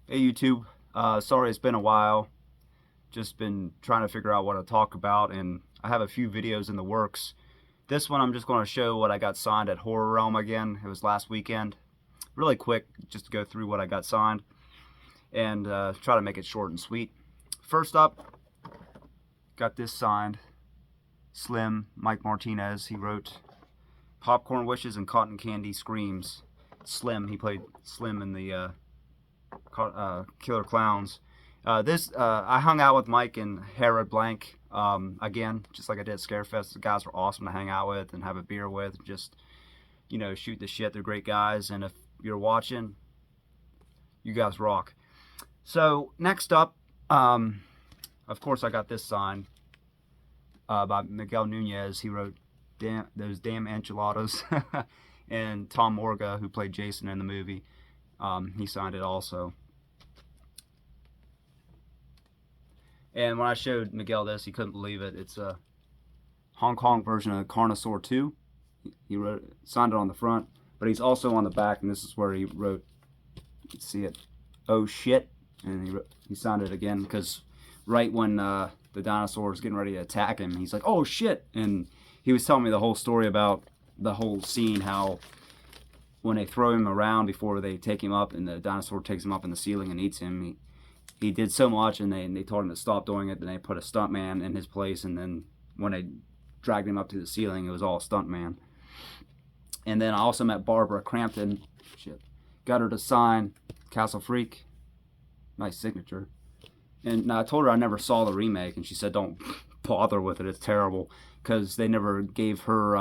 Hey YouTube, sorry it's been a while. Just been trying to figure out what to talk about, and I have a few videos in the works. This one I'm just going to show what I got signed at Horror Realm again. It was last weekend. Really quick, just to go through what I got signed and try to make it short and sweet. First up, got this signed. Slim, Mike Martinez. He wrote Popcorn Wishes and Cotton Candy Screams. Slim, he played Slim in the Killer Clowns. I hung out with Mike and Herod Blank again, just like I did at Scarefest. The guys were awesome to hang out with and have a beer with. Just, shoot the shit. They're great guys. And if you're watching, you guys rock. So, next up, of course, I got this sign by Miguel Nunez. He wrote those damn enchiladas. And Tom Morga, who played Jason in the movie, he signed it also. And when I showed Miguel this, he couldn't believe it. It's a Hong Kong version of Carnosaur 2. He signed it on the front, but he's also on the back, and this is where he wrote, you can see it, oh shit, and he signed it again, because right when the dinosaur was getting ready to attack him, he's like, oh shit, and he was telling me the whole story about the whole scene, how when they throw him around before they take him up, and the dinosaur takes him up in the ceiling and eats him, he did so much, and they told him to stop doing it. Then they put a stuntman in his place, and then when they dragged him up to the ceiling, it was all stuntman. And then I also met Barbara Crampton. Shit, got her to sign Castle Freak. Nice signature. And I told her I never saw the remake, and she said don't bother with it. It's terrible because they never gave her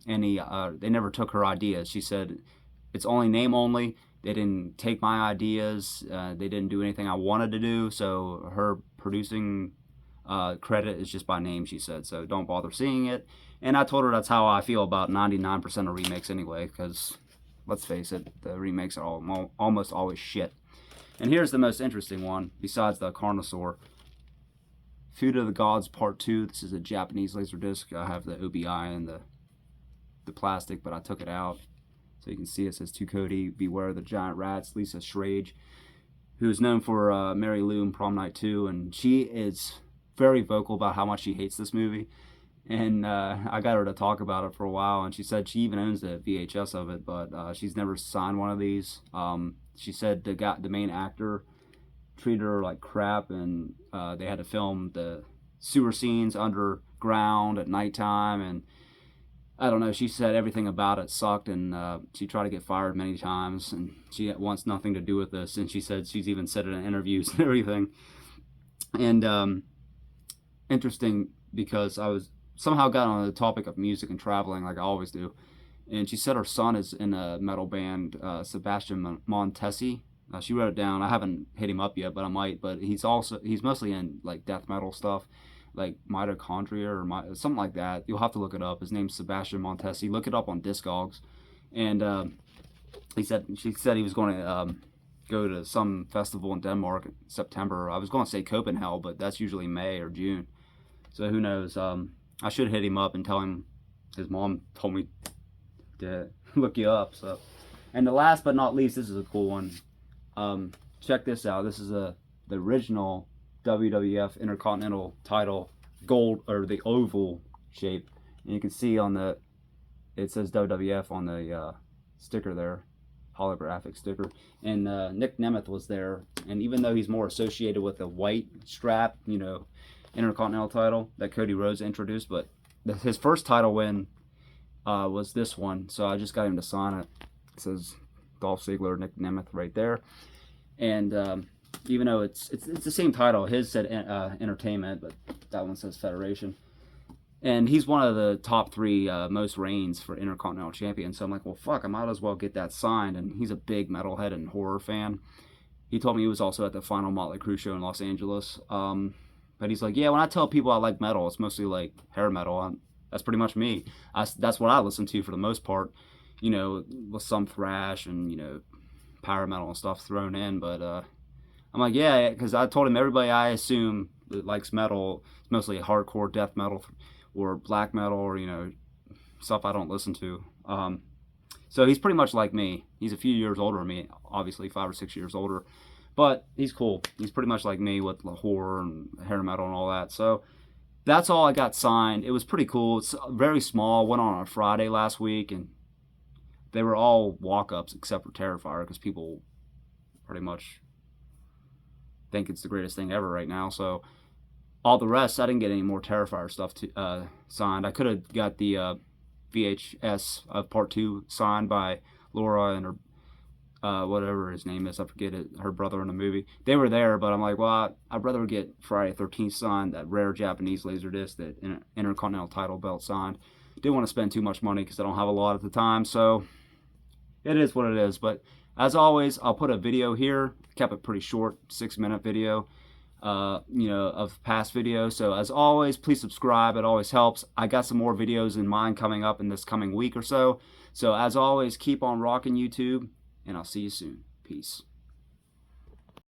any. They never took her ideas. She said it's only name only. They didn't take my ideas. They didn't do anything I wanted to do. So her producing credit is just by name, she said. So don't bother seeing it. And I told her that's how I feel about 99% of remakes anyway. Because let's face it, the remakes are almost always shit. And here's the most interesting one, besides the Carnosaur. Food of the Gods Part 2. This is a Japanese Laserdisc. I have the OBI and the plastic, but I took it out. So you can see it says To Cody, Beware the Giant Rats, Lisa Schrage, who is known for Mary Lou and Prom Night 2, and she is very vocal about how much she hates this movie. And I got her to talk about it for a while, and she said she even owns the VHS of it, but she's never signed one of these. She said the main actor treated her like crap, and they had to film the sewer scenes underground at nighttime, and I don't know, she said everything about it sucked, and she tried to get fired many times, and she wants nothing to do with this, and she said she's even said it in interviews and everything. And interesting, because I was somehow got on the topic of music and traveling like I always do, and she said her son is in a metal band, Sebastian Montesi. She wrote it down. I haven't hit him up yet, but I might. But he's mostly in like death metal stuff, like Mitochondria or something like that. You'll have to look it up. His name's Sebastian Montesi. Look it up on Discogs. And she said he was going to go to some festival in Denmark in September. I was going to say Copenhagen, but that's usually May or June. So who knows? I should hit him up and tell him his mom told me to look you up. So, and the last but not least, this is a cool one. Check this out. This is the original WWF Intercontinental title, gold, or the oval shape, and you can see it says WWF on the sticker there, holographic sticker, and Nick Nemeth was there, and even though he's more associated with the white strap, Intercontinental title that Cody Rhodes introduced, but his first title win was this one, so I just got him to sign it. It says Dolph Ziggler, Nick Nemeth right there, and even though it's the same title, his said Entertainment, but that one says Federation, and he's one of the top 3 most reigns for Intercontinental Champion. So I'm like, well, fuck, I might as well get that signed. And he's a big metalhead and horror fan. He told me he was also at the final Motley Crue show in Los Angeles. But he's like, yeah, when I tell people I like metal, it's mostly like hair metal. That's pretty much me. That's what I listen to for the most part, with some thrash and, power metal and stuff thrown in. But I'm like, yeah, because I told him everybody I assume that likes metal, it's mostly hardcore death metal or black metal or, stuff I don't listen to. So he's pretty much like me. He's a few years older than me, obviously 5 or 6 years older. But he's cool. He's pretty much like me with the horror and hair metal and all that. So that's all I got signed. It was pretty cool. It's very small. Went on Friday last week, and they were all walk-ups except for Terrifier because people pretty much think it's the greatest thing ever right now. So all the rest, I didn't get any more Terrifier stuff signed. I could have got the VHS of Part 2 signed by Laura and her whatever his name is, I forget it, her brother in the movie. They were there, but I'm like, well, I'd rather get Friday 13th signed, that rare Japanese Laserdisc, that Intercontinental title belt signed. Didn't want to spend too much money because I don't have a lot at the time, so it is what it is. But as always, I'll put a video here. Kept it pretty short, 6-minute video, of past videos. So as always, please subscribe. It always helps. I got some more videos in mind coming up in this coming week or so. So as always, keep on rocking YouTube, and I'll see you soon. Peace.